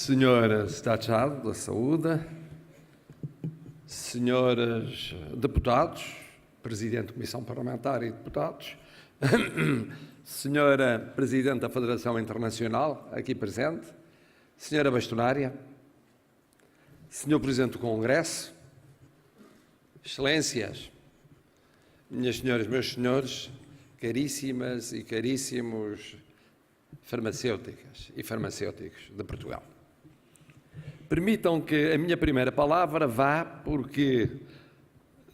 Senhor Secretário da Saúde, senhores deputados, Presidente da Comissão Parlamentar e deputados, Senhora Presidente da Federação Internacional, aqui presente, Senhora Bastonária, Senhor Presidente do Congresso, Excelências, minhas senhoras, meus senhores, caríssimas e caríssimos farmacêuticas e farmacêuticos de Portugal. Permitam que a minha primeira palavra vá porque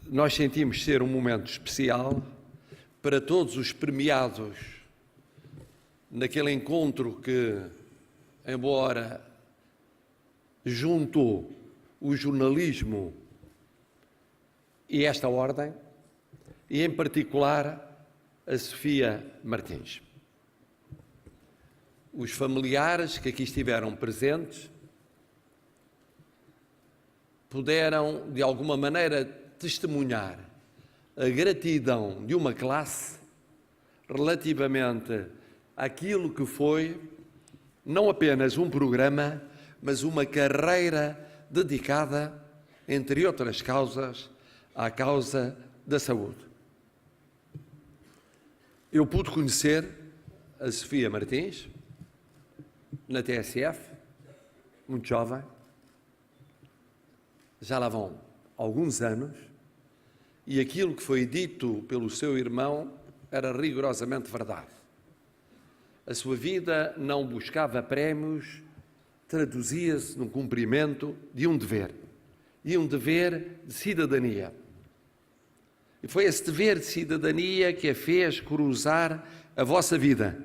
nós sentimos ser um momento especial para todos os premiados naquele encontro que, embora juntou o jornalismo e esta ordem, e em particular a Sofia Martins. Os familiares que aqui estiveram presentes puderam, de alguma maneira, testemunhar a gratidão de uma classe relativamente àquilo que foi não apenas um programa, mas uma carreira dedicada, entre outras causas, à causa da saúde. Eu pude conhecer a Sofia Martins na TSF, muito jovem, já lá vão alguns anos, e aquilo que foi dito pelo seu irmão era rigorosamente verdade. A sua vida não buscava prémios, traduzia-se no cumprimento de um dever, e um dever de cidadania. E foi esse dever de cidadania que a fez cruzar a vossa vida,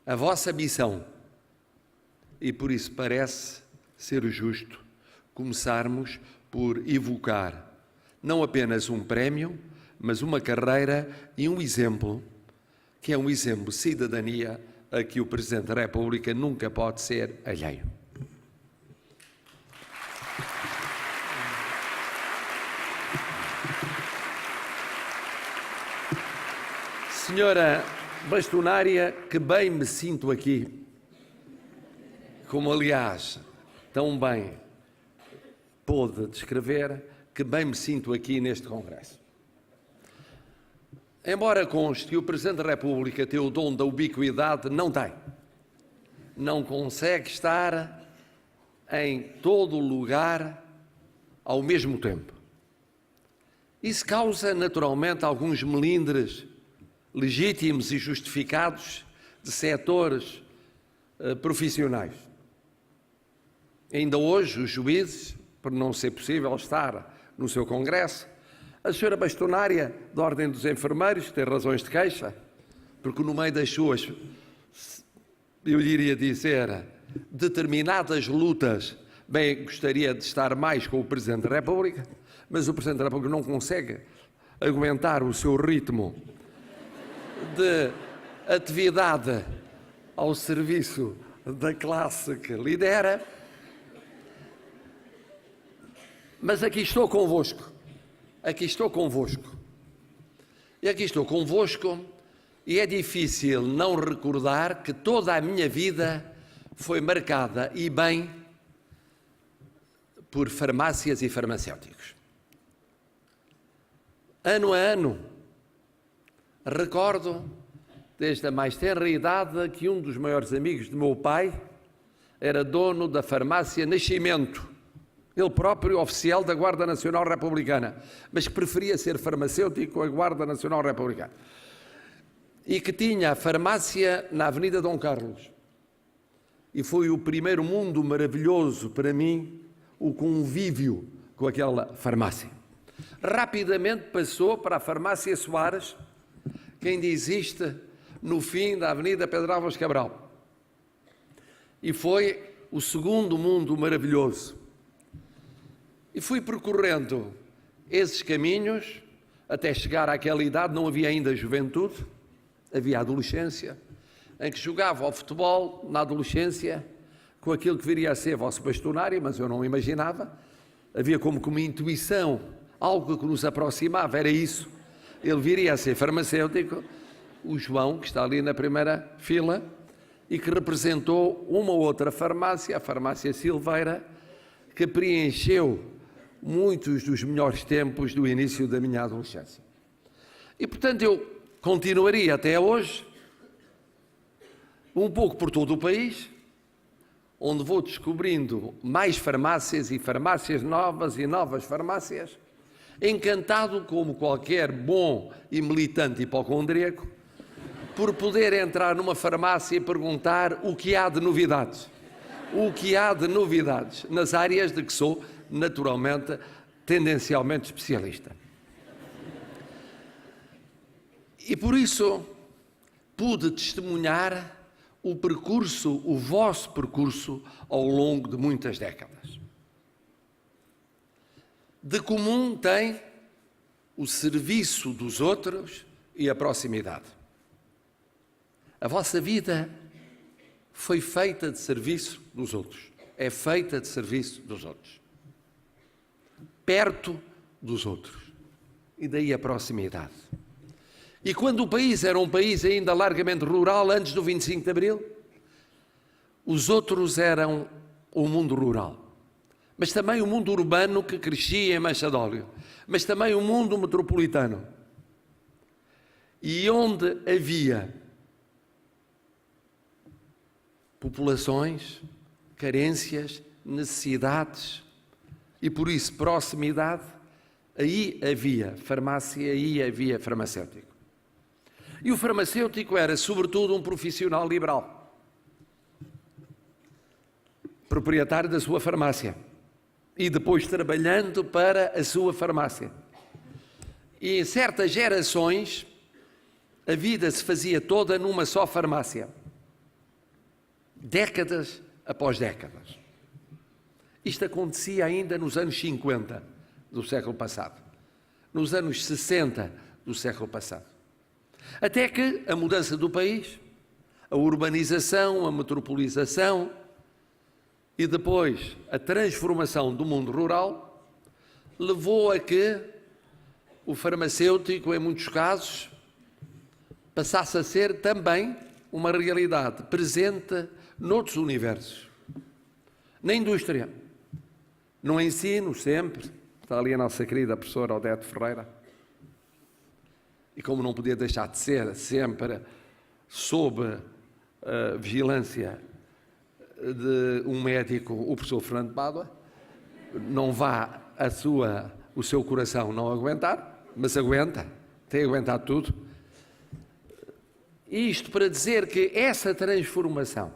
a vossa missão. E por isso parece ser justo começarmos por evocar não apenas um prémio, mas uma carreira e um exemplo, que é um exemplo de cidadania a que o Presidente da República nunca pode ser alheio. Senhora Bastonária, que bem me sinto aqui, como aliás tão bem pôde descrever, que bem me sinto aqui neste Congresso. Embora conste que o Presidente da República tem o dom da ubiquidade, não tem. Não consegue estar em todo lugar ao mesmo tempo. Isso causa naturalmente alguns melindres legítimos e justificados de setores profissionais. Ainda hoje, os juízes, por não ser possível estar no seu Congresso, a senhora Bastonária, da Ordem dos Enfermeiros, tem razões de queixa, porque no meio das suas, eu iria dizer, determinadas lutas, bem, gostaria de estar mais com o Presidente da República, mas o Presidente da República não consegue aguentar o seu ritmo de atividade ao serviço da classe que lidera. Mas aqui estou convosco, aqui estou convosco, e é difícil não recordar que toda a minha vida foi marcada, e bem, por farmácias e farmacêuticos. Ano a ano, recordo, desde a mais tenra idade, que um dos maiores amigos de meu pai era dono da farmácia Nascimento, ele próprio oficial da Guarda Nacional Republicana, mas que preferia ser farmacêutico à Guarda Nacional Republicana. E que tinha a farmácia na Avenida Dom Carlos. E foi o primeiro mundo maravilhoso para mim, o convívio com aquela farmácia. Rapidamente passou para a farmácia Soares, que ainda existe no fim da Avenida Pedro Álvares Cabral. E foi o segundo mundo maravilhoso. E fui percorrendo esses caminhos até chegar àquela idade. Não havia ainda juventude, havia adolescência, em que jogava ao futebol na adolescência com aquilo que viria a ser vosso bastonário, mas eu não imaginava. Havia como que uma intuição, algo que nos aproximava, era isso. Ele viria a ser farmacêutico. O João, que está ali na primeira fila, e que representou uma outra farmácia, a farmácia Silveira, que preencheu muitos dos melhores tempos do início da minha adolescência. E, portanto, eu continuaria até hoje, um pouco por todo o país, onde vou descobrindo mais farmácias e farmácias novas e novas farmácias, encantado como qualquer bom e militante hipocondríaco, por poder entrar numa farmácia e perguntar o que há de novidades. O que há de novidades nas áreas de que sou, naturalmente, tendencialmente especialista. E por isso pude testemunhar o percurso, o vosso percurso, ao longo de muitas décadas. De comum tem o serviço dos outros e a proximidade. A vossa vida foi feita de serviço dos outros. É feita de serviço dos outros. Perto dos outros. E daí a proximidade. E quando o país era um país ainda largamente rural, antes do 25 de Abril, os outros eram o mundo rural. Mas também o mundo urbano que crescia em mancha de óleo. Mas também o mundo metropolitano. E onde havia populações, carências, necessidades e, por isso, proximidade, aí havia farmácia, aí havia farmacêutico. E o farmacêutico era, sobretudo, um profissional liberal, proprietário da sua farmácia e depois trabalhando para a sua farmácia. E em certas gerações, a vida se fazia toda numa só farmácia, décadas após décadas. Isto acontecia ainda nos anos 50 do século passado, nos anos 60 do século passado. Até que a mudança do país, a urbanização, a metropolização e depois a transformação do mundo rural levou a que o farmacêutico, em muitos casos, passasse a ser também uma realidade presente noutros universos. Na indústria, no ensino, sempre, está ali a nossa querida professora Odete Ferreira, e como não podia deixar de ser, sempre sob a vigilância de um médico, o professor Fernando Pádua, não vá o seu coração não aguentar, mas aguenta, tem aguentado tudo. Isto para dizer que essa transformação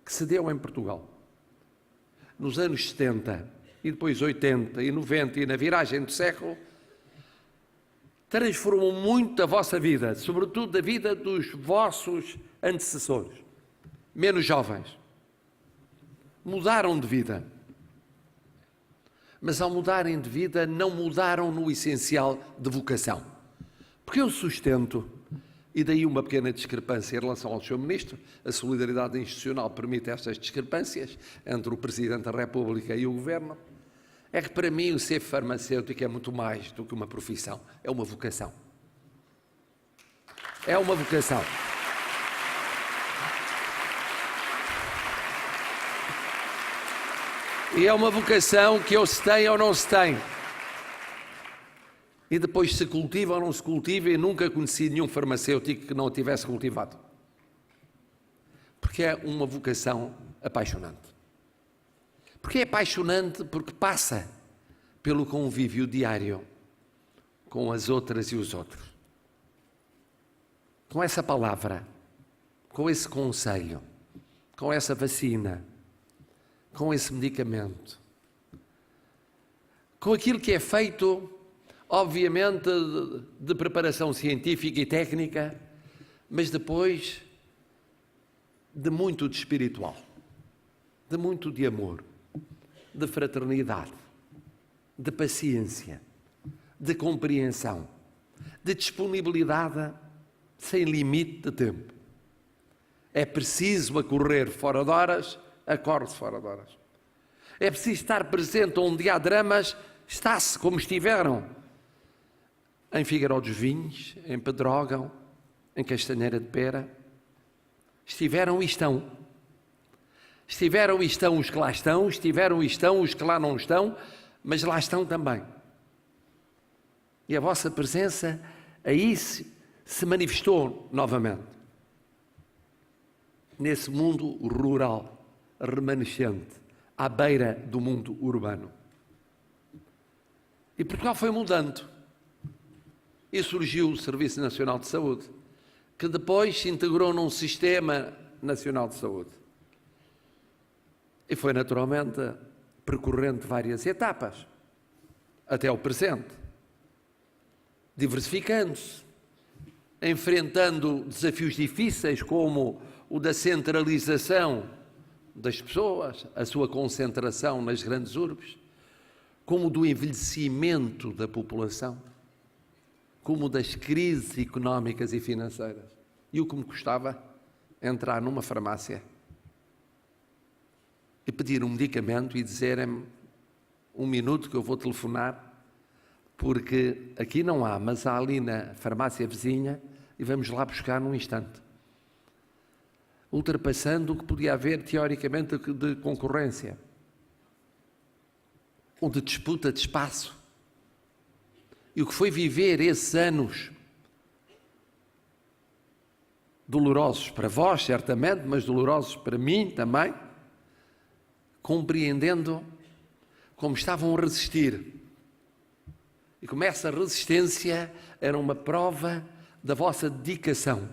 que se deu em Portugal, nos anos 70, e depois 80 e 90 e na viragem do século, transformou muito a vossa vida, sobretudo a vida dos vossos antecessores, menos jovens. Mudaram de vida. Mas ao mudarem de vida, não mudaram no essencial de vocação. Porque eu sustento, e daí uma pequena discrepância em relação ao Sr. Ministro, a solidariedade institucional permite estas discrepâncias entre o Presidente da República e o Governo, é que para mim o ser farmacêutico é muito mais do que uma profissão, é uma vocação. É uma vocação. E é uma vocação que ou se tem ou não se tem. E depois se cultiva ou não se cultiva, e nunca conheci nenhum farmacêutico que não a tivesse cultivado. Porque é uma vocação apaixonante. Porque é apaixonante porque passa pelo convívio diário com as outras e os outros. Com essa palavra, com esse conselho, com essa vacina, com esse medicamento, com aquilo que é feito, obviamente, de preparação científica e técnica, mas depois de muito de espiritual, de muito de amor, de fraternidade, de paciência, de compreensão, de disponibilidade sem limite de tempo. É preciso a correr fora de horas, acorde fora de horas. É preciso estar presente onde há dramas, está-se como estiveram. Em Figueiró dos Vinhos, em Pedrógão, em Castanheira de Pera. Estiveram e estão. Estiveram e estão os que lá estão, estiveram e estão os que lá não estão, mas lá estão também. E a vossa presença aí se manifestou novamente. Nesse mundo rural, remanescente, à beira do mundo urbano. E Portugal foi mudando. E surgiu o Serviço Nacional de Saúde, que depois se integrou num Sistema Nacional de Saúde. E foi naturalmente percorrendo várias etapas, até o presente, diversificando-se, enfrentando desafios difíceis como o da centralização das pessoas, a sua concentração nas grandes urbes, como o do envelhecimento da população, como das crises económicas e financeiras. E o que me custava entrar numa farmácia e pedir um medicamento e dizerem-me: um minuto que eu vou telefonar, porque aqui não há, mas há ali na farmácia vizinha e vamos lá buscar num instante. Ultrapassando o que podia haver teoricamente de concorrência ou de disputa de espaço. E o que foi viver esses anos dolorosos para vós, certamente, mas dolorosos para mim também, compreendendo como estavam a resistir. E como essa resistência era uma prova da vossa dedicação,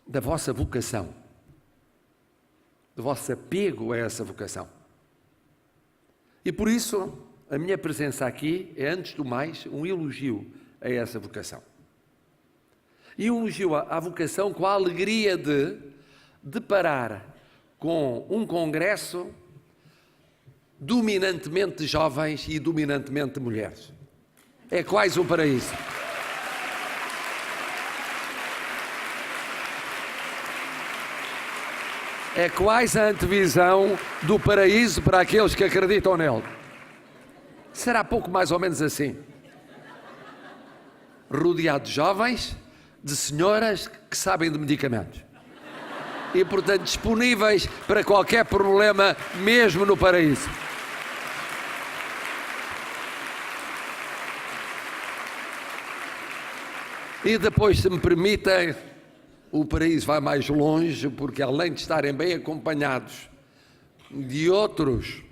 da vossa vocação, do vosso apego a essa vocação. E por isso, a minha presença aqui é, antes do mais, um elogio a essa vocação. E um elogio à vocação com a alegria de deparar com um congresso dominantemente de jovens e dominantemente de mulheres. É quase um paraíso. É quase a antevisão do paraíso para aqueles que acreditam nele. Será pouco mais ou menos assim. Rodeado de jovens, de senhoras que sabem de medicamentos. E, portanto, disponíveis para qualquer problema, mesmo no paraíso. E depois, se me permitem, o paraíso vai mais longe, porque além de estarem bem acompanhados de outros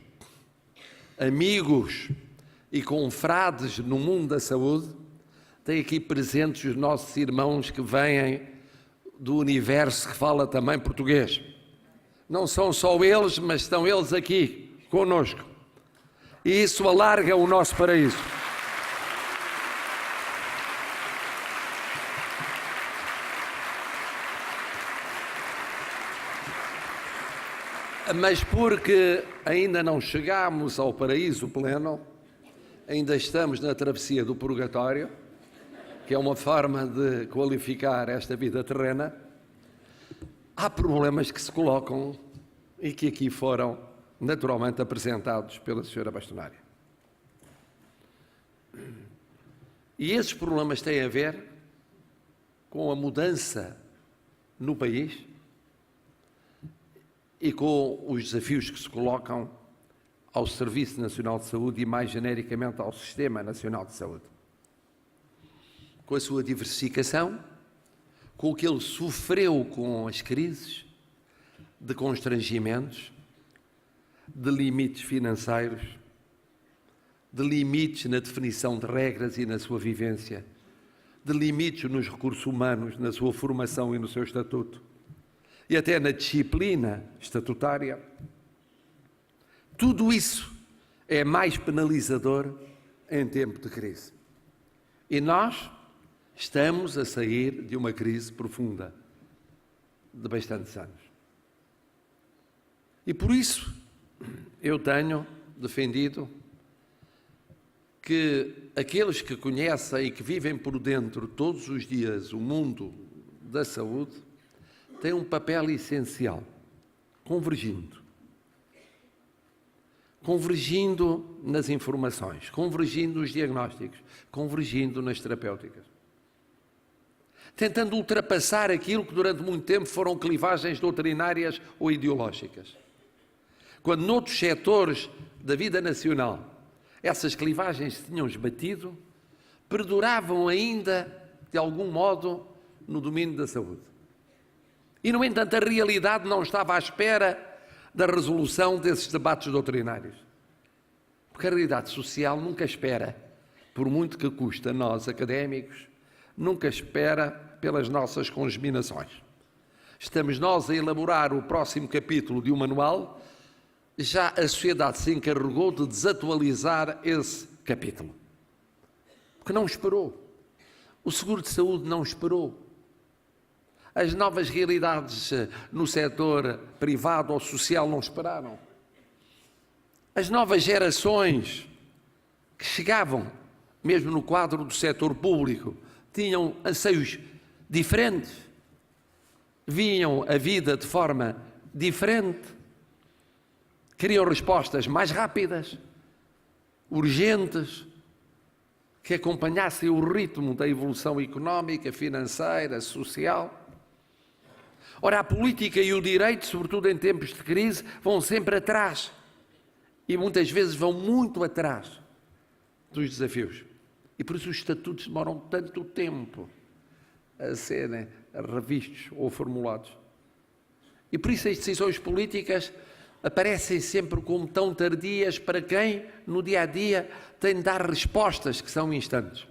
amigos e confrades no mundo da saúde, tem aqui presentes os nossos irmãos que vêm do universo que fala também português. Não são só eles, mas estão eles aqui conosco. E isso alarga o nosso paraíso. Mas porque ainda não chegámos ao paraíso pleno, ainda estamos na travessia do purgatório, que é uma forma de qualificar esta vida terrena, há problemas que se colocam e que aqui foram naturalmente apresentados pela senhora bastonária. E esses problemas têm a ver com a mudança no país e com os desafios que se colocam ao Serviço Nacional de Saúde e, mais genericamente, ao Sistema Nacional de Saúde. Com a sua diversificação, com o que ele sofreu com as crises, de constrangimentos, de limites financeiros, de limites na definição de regras e na sua vivência, de limites nos recursos humanos, na sua formação e no seu estatuto, e até na disciplina estatutária. Tudo isso é mais penalizador em tempo de crise. E nós estamos a sair de uma crise profunda de bastantes anos. E por isso eu tenho defendido que aqueles que conhecem e que vivem por dentro todos os dias o mundo da saúde têm um papel essencial, convergindo nas informações, convergindo nos diagnósticos, convergindo nas terapêuticas. tentando ultrapassar aquilo que durante muito tempo foram clivagens doutrinárias ou ideológicas. Quando noutros setores da vida nacional essas clivagens se tinham esbatido, perduravam ainda, de algum modo, no domínio da saúde. E, no entanto, a realidade não estava à espera da resolução desses debates doutrinários. Porque a realidade social nunca espera, por muito que custa a nós, académicos, nunca espera pelas nossas congeminações. Estamos nós a elaborar o próximo capítulo de um manual, já a sociedade se encarregou de desatualizar esse capítulo. Porque não esperou. O seguro de saúde não esperou. As novas realidades no setor privado ou social não esperaram. As novas gerações que chegavam, mesmo no quadro do setor público, tinham anseios diferentes, viam a vida de forma diferente, queriam respostas mais rápidas, urgentes, que acompanhassem o ritmo da evolução económica, financeira, social. Ora, a política e o direito, sobretudo em tempos de crise, vão sempre atrás e muitas vezes vão muito atrás dos desafios. E por isso os estatutos demoram tanto tempo a serem revistos ou formulados. E por isso as decisões políticas aparecem sempre como tão tardias para quem, no dia-a-dia, tem de dar respostas que são instantes.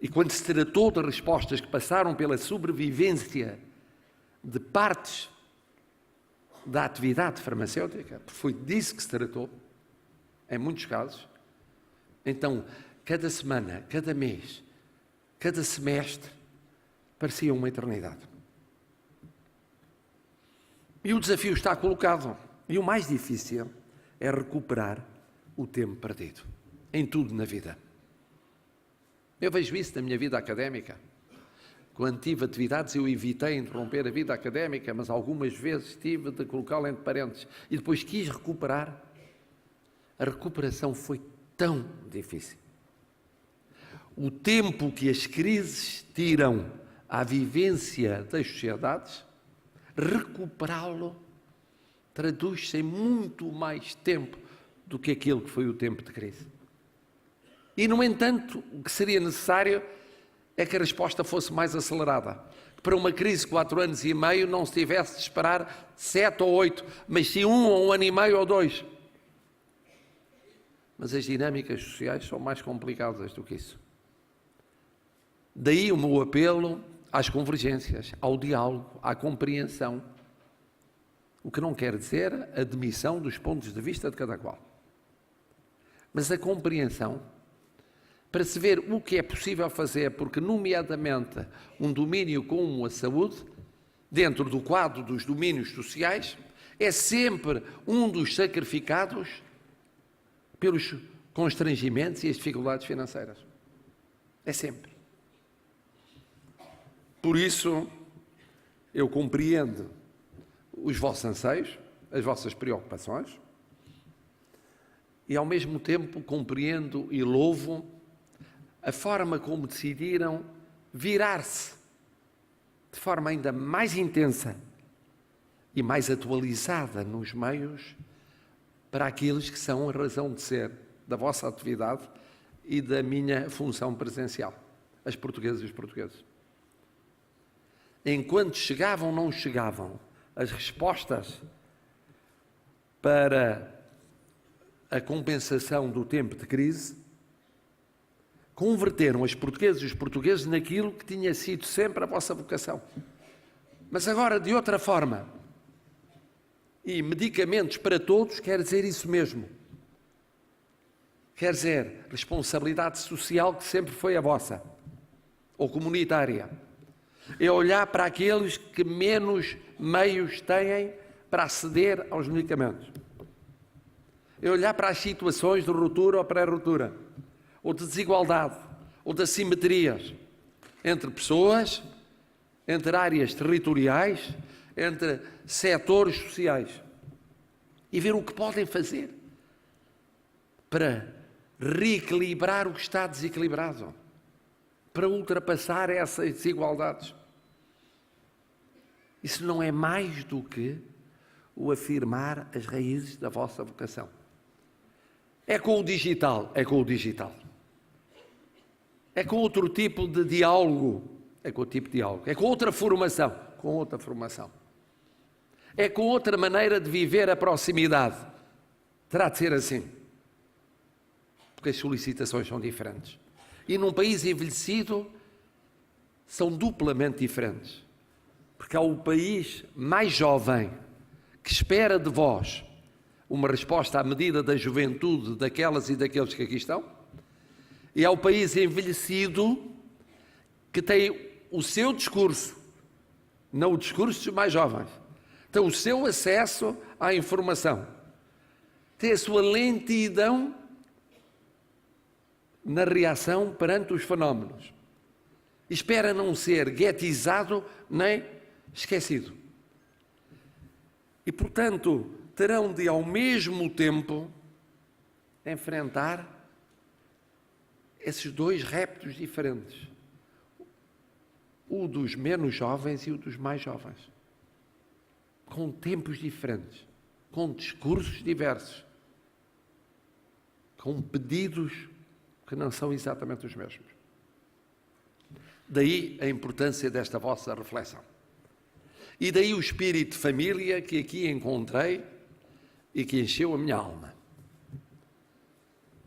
E quando se tratou de respostas que passaram pela sobrevivência de partes da atividade farmacêutica, foi disso que se tratou, em muitos casos, então, cada semana, cada mês, cada semestre, parecia uma eternidade. E o desafio está colocado. E o mais difícil é recuperar o tempo perdido, em tudo na vida. Eu vejo isso na minha vida académica. Quando tive atividades, eu evitei interromper a vida académica, mas algumas vezes tive de colocá-la entre parênteses. E depois quis recuperar. A recuperação foi tão difícil. O tempo que as crises tiram à vivência das sociedades, recuperá-lo traduz-se em muito mais tempo do que aquilo que foi o tempo de crise. E, no entanto, o que seria necessário é que a resposta fosse mais acelerada. Para uma crise de 4 anos e meio não se tivesse de esperar 7 ou 8, mas sim 1 ou 1 ano e meio ou 2. Mas as dinâmicas sociais são mais complicadas do que isso. Daí o meu apelo às convergências, ao diálogo, à compreensão. O que não quer dizer a admissão dos pontos de vista de cada qual. Mas a compreensão, para se ver o que é possível fazer, porque, nomeadamente, um domínio como a saúde, dentro do quadro dos domínios sociais, é sempre um dos sacrificados pelos constrangimentos e as dificuldades financeiras. É sempre. Por isso, eu compreendo os vossos anseios, as vossas preocupações, e ao mesmo tempo compreendo e louvo a forma como decidiram virar-se de forma ainda mais intensa e mais atualizada nos meios para aqueles que são a razão de ser da vossa atividade e da minha função presencial, as portuguesas e os portugueses. Enquanto chegavam, não chegavam as respostas para a compensação do tempo de crise, converteram as portuguesas e os portugueses naquilo que tinha sido sempre a vossa vocação. Mas agora de outra forma. E medicamentos para todos quer dizer isso mesmo. Quer dizer, responsabilidade social que sempre foi a vossa, ou comunitária. É olhar para aqueles que menos meios têm para aceder aos medicamentos. É olhar para as situações de ruptura ou pré-ruptura, ou de desigualdade, ou de assimetrias entre pessoas, entre áreas territoriais, entre setores sociais, e ver o que podem fazer para reequilibrar o que está desequilibrado, para ultrapassar essas desigualdades. Isso não é mais do que o afirmar as raízes da vossa vocação. É com o digital, é com o digital. É com outro tipo de diálogo, é com o tipo de diálogo. É com outra formação, com outra formação. É com outra maneira de viver a proximidade. Terá de ser assim. Porque as solicitações são diferentes. E num país envelhecido, são duplamente diferentes. Porque há o país mais jovem, que espera de vós uma resposta à medida da juventude daquelas e daqueles que aqui estão, e há o país envelhecido, que tem o seu discurso, não o discurso dos mais jovens, tem o seu acesso à informação, tem a sua lentidão na reação perante os fenómenos. Espera não ser guetizado nem esquecido. E, portanto, terão de, ao mesmo tempo, enfrentar esses dois reptos diferentes. O dos menos jovens e o dos mais jovens. Com tempos diferentes, com discursos diversos, com pedidos que não são exatamente os mesmos. Daí a importância desta vossa reflexão. E daí o espírito de família que aqui encontrei e que encheu a minha alma.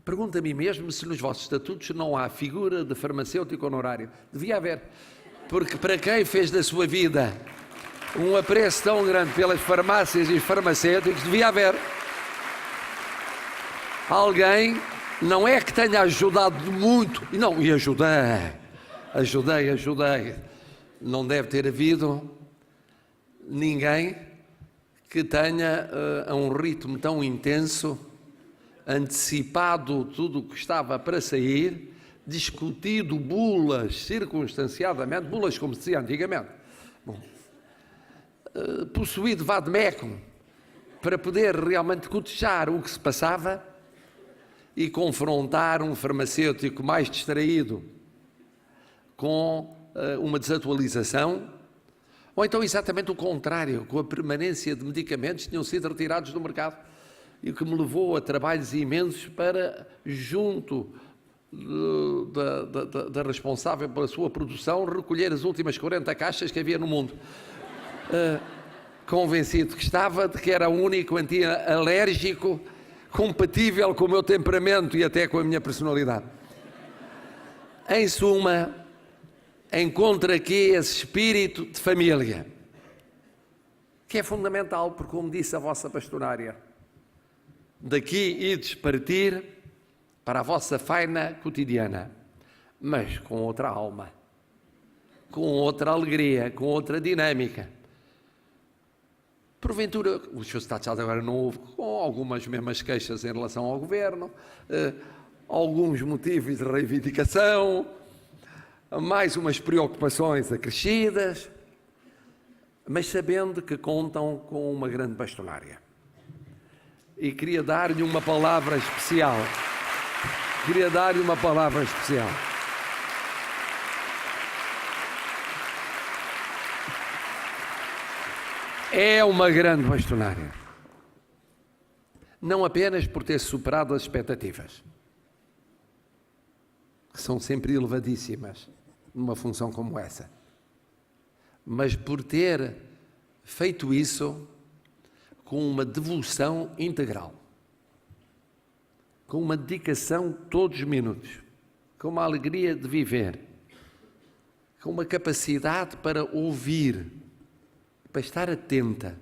Pergunto a mim mesmo se nos vossos estatutos não há figura de farmacêutico honorário. Devia haver, porque para quem fez da sua vida um apreço tão grande pelas farmácias e os farmacêuticos, devia haver alguém, não é que tenha ajudado muito, não, e ajudei, não deve ter havido ninguém que tenha a um ritmo tão intenso antecipado tudo o que estava para sair, discutido bulas circunstanciadamente, bulas como se dizia antigamente, possuído vade-mecum para poder realmente cotejar o que se passava e confrontar um farmacêutico mais distraído com uma desatualização, ou então exatamente o contrário, com a permanência de medicamentos que tinham sido retirados do mercado, e o que me levou a trabalhos imensos para, junto da responsável pela sua produção, recolher as últimas 40 caixas que havia no mundo. Convencido que estava de que era o único anti-alérgico compatível com o meu temperamento e até com a minha personalidade. Em suma, encontro aqui esse espírito de família, que é fundamental, porque, como disse a vossa pastorária, daqui ides partir para a vossa faina cotidiana, mas com outra alma, com outra alegria, com outra dinâmica. Porventura, o Sr. Estado agora não houve, com algumas mesmas queixas em relação ao Governo, alguns motivos de reivindicação, mais umas preocupações acrescidas, mas sabendo que contam com uma grande bastonária. E queria dar-lhe uma palavra especial. É uma grande bastonária. Não apenas por ter superado as expectativas, que são sempre elevadíssimas numa função como essa, mas por ter feito isso com uma devoção integral, com uma dedicação todos os minutos, com uma alegria de viver, com uma capacidade para ouvir, para estar atenta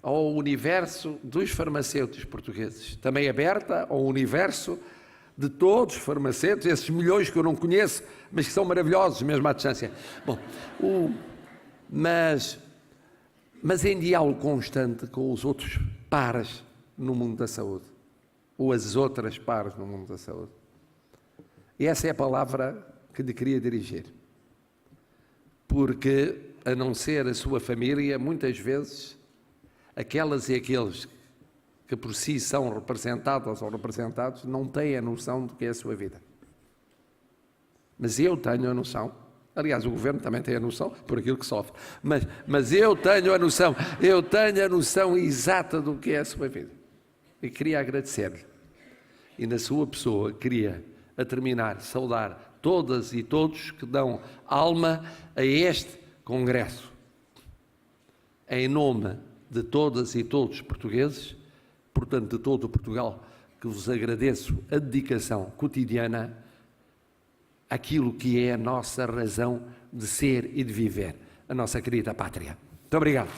ao universo dos farmacêuticos portugueses, também aberta ao universo de todos os farmacêuticos, esses milhões que eu não conheço, mas que são maravilhosos mesmo à distância. Bom, mas em diálogo constante com os outros pares no mundo da saúde, ou as outras pares no mundo da saúde. E essa é a palavra que lhe queria dirigir. Porque, a não ser a sua família, muitas vezes, aquelas e aqueles que por si são representadas ou representados, não têm a noção do que é a sua vida. Mas eu tenho a noção, aliás, o Governo também tem a noção, por aquilo que sofre, mas eu tenho a noção exata do que é a sua vida. E queria agradecer-lhe. E na sua pessoa queria, a terminar, saudar todas e todos que dão alma a este Congresso. Em nome de todas e todos os portugueses, portanto de todo o Portugal, que vos agradeço a dedicação cotidiana àquilo que é a nossa razão de ser e de viver, a nossa querida pátria. Muito obrigado.